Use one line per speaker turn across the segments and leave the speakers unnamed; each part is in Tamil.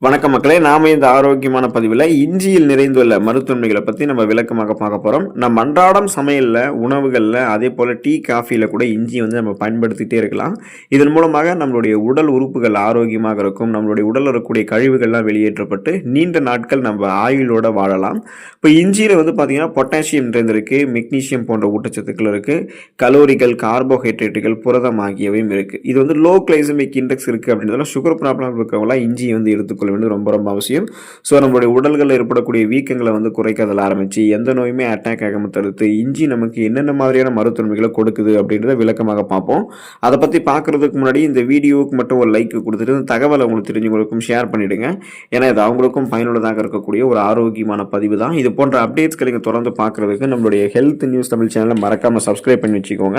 வணக்கம் மக்களே, நாம இந்த ஆரோக்கியமான பதிவில் இஞ்சியில் நிறைந்துள்ள மருத்துவமைகளை பற்றி நம்ம விளக்கமாக பார்க்க போகிறோம். நம்ம அன்றாடம் சமையலில், உணவுகளில், அதே போல் டீ காஃபியில் கூட இஞ்சி நம்ம பயன்படுத்திகிட்டே இருக்கலாம். இதன் மூலமாக நம்மளுடைய உடல் உறுப்புகள் ஆரோக்கியமாக இருக்கும். நம்மளுடைய உடலில் இருக்கக்கூடிய கழிவுகள்லாம் வெளியேற்றப்பட்டு நீண்ட நாட்கள் நம்ம ஆயுளோட வாழலாம். இப்போ இஞ்சியில் பார்த்தீங்கன்னா பொட்டாசியம் நிறைந்திருக்கு, மெக்னீசியம் போன்ற ஊட்டச்சத்துக்கள் இருக்குது, கலோரிகள், கார்போஹைட்ரேட்டுகள், புரதம் ஆகியவையும் இருக்குது. இது லோ கிளைசமிக் இண்டெக்ஸ் இருக்குது அப்படின்றதுல சுகர் ப்ராப்ளம் இருக்கிறவங்களாம் இஞ்சி எடுத்துக்கொள்ள ரொம்ப ரொம்ப அவசியம். ஸோ நம்மளுடைய உடல்களில் ஏற்படக்கூடிய வீக்கங்களை குறைக்கிறதுல ஆரம்பிச்சு எந்த நோயுமே அட்டாக் ஆகாமல் தடுத்து இஞ்சி நமக்கு என்னென்ன மாதிரியான மருத்துவமைகளை கொடுக்குது அப்படின்றத விளக்கமாக பார்ப்போம். அதை பற்றி பார்க்கறதுக்கு முன்னாடி இந்த வீடியோவுக்கு மட்டும் ஒரு லைக் கொடுத்துட்டு இந்த தகவலை உங்களுக்கு தெரிஞ்சவங்களுக்கும் ஷேர் பண்ணிடுங்க. ஏன்னா இது அவங்களுக்கும் பயனுள்ளதாக இருக்கக்கூடிய ஒரு ஆரோக்கியமான பதிவு தான். இது போன்ற அப்டேட்ஸ்களை நீங்கள் தொடர்ந்து பார்க்கறதுக்கு நம்மளுடைய ஹெல்த் நியூஸ் தமிழ் சேனலை மறக்காமல் சப்ஸ்கிரைப் பண்ணி வச்சுக்கோங்க.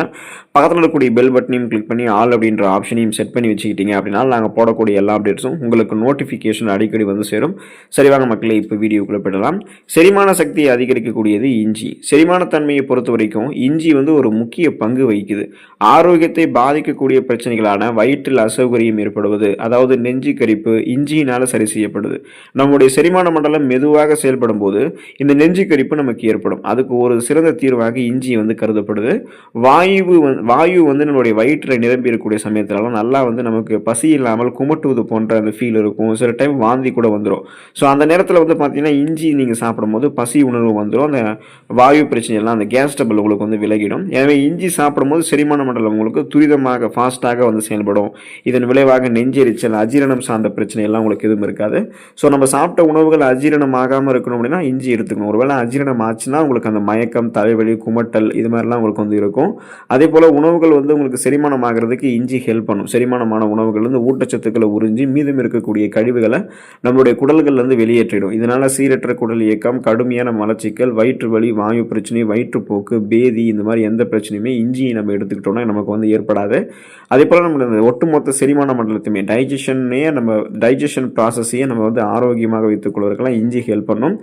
பக்கத்தில் இருக்கக்கூடிய பெல் பட்டனையும் கிளிக் பண்ணி ஆல் அப்படின்ற ஆப்ஷனையும் செட் பண்ணி வச்சுக்கிட்டீங்க அப்படின்னா நாங்கள் போடக்கூடிய எல்லா அப்டேட்ஸும் உங்களுக்கு நோட்டிஃபிகேஷன் அடிக்கடி சேரும். சரிவாங்க மக்களே, இப்போ வீடியோக்குள்ள போயிடலாம். செரிமான சக்தியை அதிகரிக்கக்கூடியது இஞ்சி. செரிமான தன்மையை பொறுத்த வரைக்கும் இஞ்சி ஒரு முக்கிய பங்கு வகிக்குது. ஆரோக்கியத்தை பாதிக்கக்கூடிய பிரச்சனைகளான வயிற்றில் அசௌகரியம் ஏற்படுவது, அதாவது நெஞ்சு கரிப்பு, இஞ்சியினால சரி செய்யப்படுது. நம்முடைய செரிமான மண்டலம் மெதுவாக செயல்படும் போது இந்த நெஞ்சு கரிப்பு நமக்கு ஏற்படும். அதுக்கு ஒரு சிறந்த தீர்வாக இஞ்சி கருதப்படுது. வாயு நம்மளுடைய வயிற்றில் நிரம்பி இருக்கக்கூடிய சமயத்திலலாம் நல்லா நமக்கு பசி இல்லாமல் குமட்டுவது போன்ற அந்த ஃபீல் இருக்கும். சில டைம் வாந்தி கூட வந்துடும். ஸோ அந்த நேரத்தில் பார்த்தீங்கன்னா இஞ்சி நீங்கள் சாப்பிடும்போது பசி உணர்வு வந்துடும். அந்த வாயு பிரச்சனையெல்லாம், அந்த கேஸ் டபுள் உங்களுக்கு விலகிடும். எனவே இஞ்சி சாப்பிடும்போது செரிமான மண்டலம் உங்களுக்கு துரிதமாக ஃபாஸ்ட்டாக செயல்படும். இதன் விளைவாக நெஞ்செரிச்சல், அஜீரணம் சார்ந்த பிரச்சனை எல்லாம் உங்களுக்கு எதுவும் இருக்காது. ஸோ நம்ம சாப்பிட்ட உணவுகள் அஜீரணம் ஆகாமல் இருக்கணும் அப்படின்னா இஞ்சி எடுத்துக்கணும். ஒருவேளை அஜீரணம் ஆச்சுன்னா உங்களுக்கு அந்த மயக்கம், தலைவலி, குமட்டல் இது மாதிரிலாம் உங்களுக்கு இருக்கும். அதே போல் உணவுகள் உங்களுக்கு செரிமானம் ஆகிறதுக்கு இஞ்சி ஹெல்ப் பண்ணும். செரிமானமான உணவுகள் ஊட்டச்சத்துக்களை உறிஞ்சி மீதம் இருக்கக்கூடிய கழிவுகளை நம்மளுடைய குடல்கள்லேருந்து வெளியேற்றிடும். இதனால் சீரற்ற குடல் இயக்கம், கடுமையான மலச்சிக்கல், வயிற்று வலி, வாயு பிரச்சனை, வயிற்றுப்போக்கு, பேதி இந்த மாதிரி எந்த பிரச்சனையுமே இஞ்சியை நம்ம எடுத்துக்கிட்டோம்னா நமக்கு ஏற்படாது. அதே போல் நம்ம ஒட்டுமொத்த செரிமான மண்டலத்தையுமே டைஜஷன் ப்ராசஸையே நம்ம ஆரோக்கியமாக வைத்துக் கொள்வதற்கெல்லாம் இஞ்சி ஹெல்ப் பண்ணும்.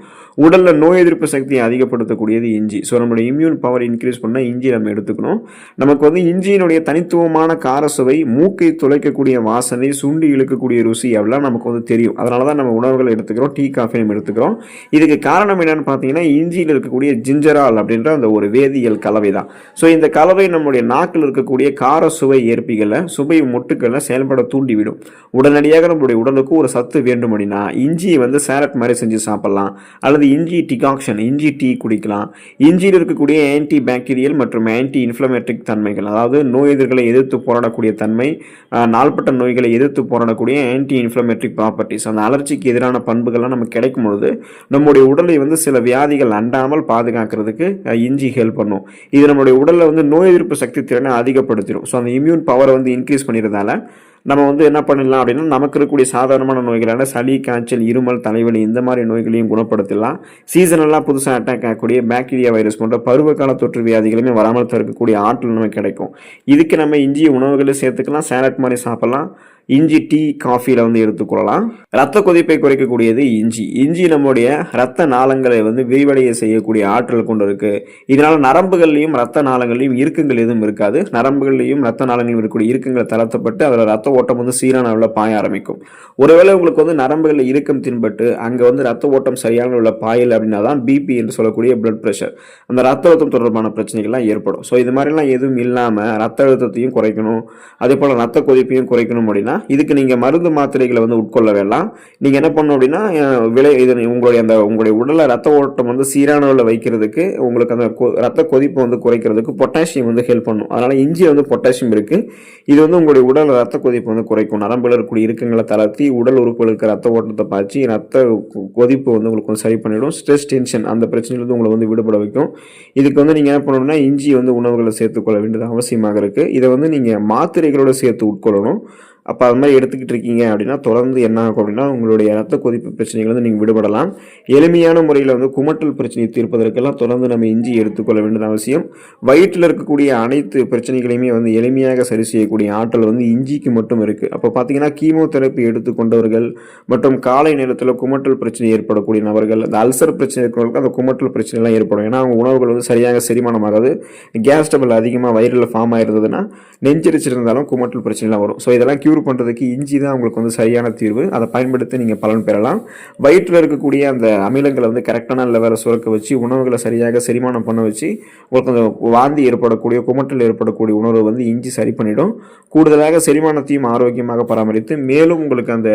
உடலில் நோய் எதிர்ப்பு சக்தியை அதிகப்படுத்தக்கூடியது இஞ்சி. ஸோ நம்மளுடைய இம்யூன் பவர் இன்க்ரீஸ் பண்ணால் இஞ்சி நம்ம எடுத்துக்கணும். நமக்கு இஞ்சியினுடைய தனித்துவமான காரசுவை, மூக்கை துளைக்கக்கூடிய வாசனை, சுண்டி இழுக்கக்கூடிய ருசி அப்படிலாம் நமக்கு தெரியும். அதனால தான் நம்ம உணவுகளை எடுத்துக்கிறோம், டீ காஃபி நம்ம எடுத்துக்கிறோம். இதுக்கு காரணம் என்னன்னு பார்த்தீங்கன்னா இஞ்சியில் இருக்கக்கூடிய ஜிஞ்சரால் அப்படின்ற அந்த ஒரு வேதியியல் கலவை தான். ஸோ இந்த கலவை நம்முடைய நாக்கில் இருக்கக்கூடிய கார சுவை ஏற்பிகளை, சுவை மொட்டுக்களை செயல்பட தூண்டிவிடும். உடனடியாக நம்மளுடைய உடலுக்கு ஒரு சத்து வேண்டும் அப்படின்னா இஞ்சியை சேலட் மாதிரி செஞ்சு சாப்பிடலாம், அல்லது இஞ்சி டிகாக்ஷன், இஞ்சி டீ குடிக்கலாம். இஞ்சியில் இருக்கக்கூடிய ஆன்டி பாக்டீரியல் மற்றும் ஆன்டி இன்ஃப்ளமேட்டரிக் தன்மைகள், அதாவது நோய் எதிர்களை எதிர்த்து போராடக்கூடிய தன்மை, நாள்பட்ட நோய்களை எதிர்த்து போராடக்கூடிய ஆன்டி இன்ஃப்ளமேட்டரிக் ப்ராப்பர்ட்டிஸ், அந்த அலர்ஜிக்கு எதிரான பண்புகள்லாம் நமக்கு கிடைக்கும் பொழுது நம்முடைய உடலை சில வியாதிகள் அண்டாமல் பாதுகாக்கிறதுக்கு இஞ்சி ஹெல்ப் பண்ணும். இது நம்மளுடைய உடலில் நோய் எதிர்ப்பு சக்தி திறனை அதிகப்படுத்திடும். ஸோ அந்த இம்யூன் பவரை இன்க்ரீஸ் பண்ணிடுறதால நம்ம என்ன பண்ணிடலாம் அப்படின்னா நமக்கு இருக்கக்கூடிய சாதாரணமான நோய்களான சளி, காய்ச்சல், இருமல், தலைவலி இந்த மாதிரி நோய்களையும் குணப்படுத்தலாம். சீசனெல்லாம் புதுசாக அட்டாக் ஆகக்கூடிய பாக்டீரியா, வைரஸ் போன்ற பருவகால தொற்று வியாதிகளுமே வராமல் தடுக்கக்கூடிய ஆற்றல் நமக்கு கிடைக்கும். இதுக்கு நம்ம இஞ்சியை உணவுகளை சேர்த்துக்கலாம், சேலட் மாதிரி சாப்பிடலாம். இஞ்சி டீ காஃபியில் எடுத்துக்கொள்ளலாம். ரத்த கொதிப்பை குறைக்கக்கூடியது இஞ்சி. இஞ்சி நம்முடைய ரத்த நாளங்களை விரிவடைய செய்யக்கூடிய ஆற்றல் கொண்டு இருக்கு. இதனால நரம்புகள்லையும் ரத்த நாளங்களையும் இறுக்கங்கள் எதுவும் இருக்காது. நரம்புகள்லையும் ரத்த நாளங்களையும் இருக்கக்கூடிய இறுக்கங்களை தளர்த்தப்பட்டு அதில் ரத்த ஓட்டம் சீரான அளவில் பாய ஆரம்பிக்கும். ஒருவேளை உங்களுக்கு நரம்புகளில் இறுக்கம் தின்பட்டு அங்கே ரத்த ஓட்டம் சரியான அளவில் பாயல் அப்படின்னா தான் பிபி என்று சொல்லக்கூடிய பிளட் ப்ரெஷர், அந்த ரத்த அழுத்தம் தொடர்பான பிரச்சனைகள்லாம் ஏற்படும். ஸோ இது மாதிரிலாம் எதுவும் இல்லாமல் ரத்த அழுத்தத்தையும் குறைக்கணும், அதே போல் ரத்த கொதிப்பையும் குறைக்கணும் அப்படின்னா இதுக்கு நீங்க மருந்து மாத்திரைகளை உட்கொள்ள வேண்டாம். நீங்க என்ன பண்ணணும் அப்படின்னா உங்களுடைய உடல்ல ரத்த ஓட்டம் சீரான அளவில் வைக்கிறதுக்கு, உங்களுக்கு அந்த ரத்த கொதிப்பு குறைக்கிறதுக்கு பொட்டாசியம் ஹெல்ப் பண்ணும். அதனால இஞ்சி பொட்டாசியம் இருக்கு. இது உங்களுடைய உடல் ரத்த கொதிப்பு குறைக்கும். நரம்புல இருக்கக்கூடிய இறுக்கங்களை தளர்த்தி உடல் உறுப்புகளுக்கு ரத்த ஓட்டத்தை பாய்ச்சி ரத்த கொதிப்பு உங்களுக்கு சரி பண்ணிடும். ஸ்ட்ரெஸ், டென்ஷன் அந்த பிரச்சனையிலிருந்து உங்களை விடுபட வைக்கும். இதுக்கு நீங்க என்ன பண்ணணும்னா இஞ்சி உணவுகளை சேர்த்துக்கொள்ள வேண்டியது அவசியமாக இருக்கு. இதை நீங்க மாத்திரைகளோட சேர்த்து உட்கொள்ளணும். அப்போ அது மாதிரி எடுத்துக்கிட்டு இருக்கீங்க அப்படின்னா தொடர்ந்து என்ன ஆகும் அப்படின்னா உங்களுடைய ரத்த கொதிப்பு பிரச்சனைகள் நீங்கள் விடுபடலாம். எளிமையான முறையில் குமட்டல் பிரச்சனையை தீர்ப்பதற்கெல்லாம் தொடர்ந்து நம்ம இஞ்சி எடுத்துக்கொள்ள வேண்டியது அவசியம். வயிற்றில் இருக்கக்கூடிய அனைத்து பிரச்சனைகளையுமே எளிமையாக சரி செய்யக்கூடிய ஆற்றல் இஞ்சிக்கு மட்டும் இருக்குது. அப்போ பார்த்தீங்கன்னா கீமோதெரப்பி எடுத்துக்கொண்டவர்கள் மற்றும் காலை நேரத்தில் குமட்டல் பிரச்சனை ஏற்படக்கூடிய நபர்கள், அந்த அல்சர் பிரச்சனை இருக்கிறவங்களுக்கு அந்த குமட்டல் பிரச்சனைலாம் ஏற்படும். ஏன்னா அவங்க உணவுகள் சரியாக செரிமானமாகாது, கேஸ் டபுள் அதிகமாக வயிறில் ஃபார்ம் ஆயிருந்ததுன்னா நெஞ்சரிச்சிருந்தாலும் குமட்டல் பிரச்சனைலாம் வரும். ஸோ இதெல்லாம் க்யூர் பண்ணுறதுக்கு இஞ்சி தான் உங்களுக்கு வந்து சரியான தீர்வு. அதை பயன்படுத்தி நீங்கள் பலன் பெறலாம். வயிற்றில் இருக்கக்கூடிய அந்த அமிலங்களை வந்து கரெக்டான லெவலில் சுரக்க வச்சு உணவுகளை சரியாக செரிமானம் பண்ண வச்சு உங்களுக்கு அந்த வாந்தி ஏற்படக்கூடிய குமட்டல் ஏற்படக்கூடிய உணர்வை வந்து இஞ்சி சரி பண்ணிடும். கூடுதலாக செரிமானத்தையும் ஆரோக்கியமாக பராமரித்து மேலும் உங்களுக்கு அந்த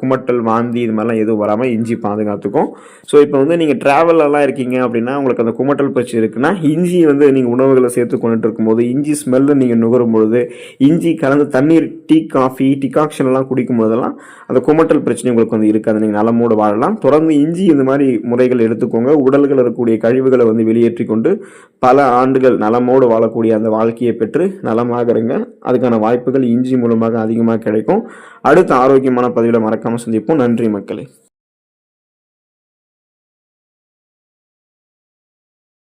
குமட்டல் வாந்தி இது மாதிரிலாம் எதுவும் வராமல் இஞ்சி பாதுகாத்துக்கும். ஸோ இப்போ வந்து நீங்கள் ட்ராவலெல்லாம் இருக்கீங்க அப்படின்னா உங்களுக்கு அந்த குமட்டல் பிரச்சனை இருக்குன்னா இஞ்சி வந்து நீங்கள் உணவுகளை சேர்த்து கொண்டுட்டு இருக்கும்போது இஞ்சி ஸ்மெல்லு நீங்கள் நுகரும் பொழுது இஞ்சி கலந்து தண்ணீர் டீ காஃபி டிகாக்ஷன் எல்லாம் குடிக்கும் போதெல்லாம் அந்த குமட்டல் பிரச்சனை உங்களுக்கு வந்து இருக்காது. நீங்கள் நலமோடு வாழலாம். தொடர்ந்து இஞ்சி இந்த மாதிரி முறைகள் எடுத்துக்கோங்க. உடல்கள் இருக்கக்கூடிய கழிவுகளை வந்து வெளியேற்றி கொண்டு பல ஆண்டுகள் நலமோடு வாழக்கூடிய அந்த வாழ்க்கையை பெற்று நலமாக இருங்க. அதுக்கான வாய்ப்புகள் இஞ்சி மூலமாக அதிகமாக கிடைக்கும். அடுத்த ஆரோக்கியமான பதிவில் மறக்காமல் சந்திப்போம். நன்றி மக்களே.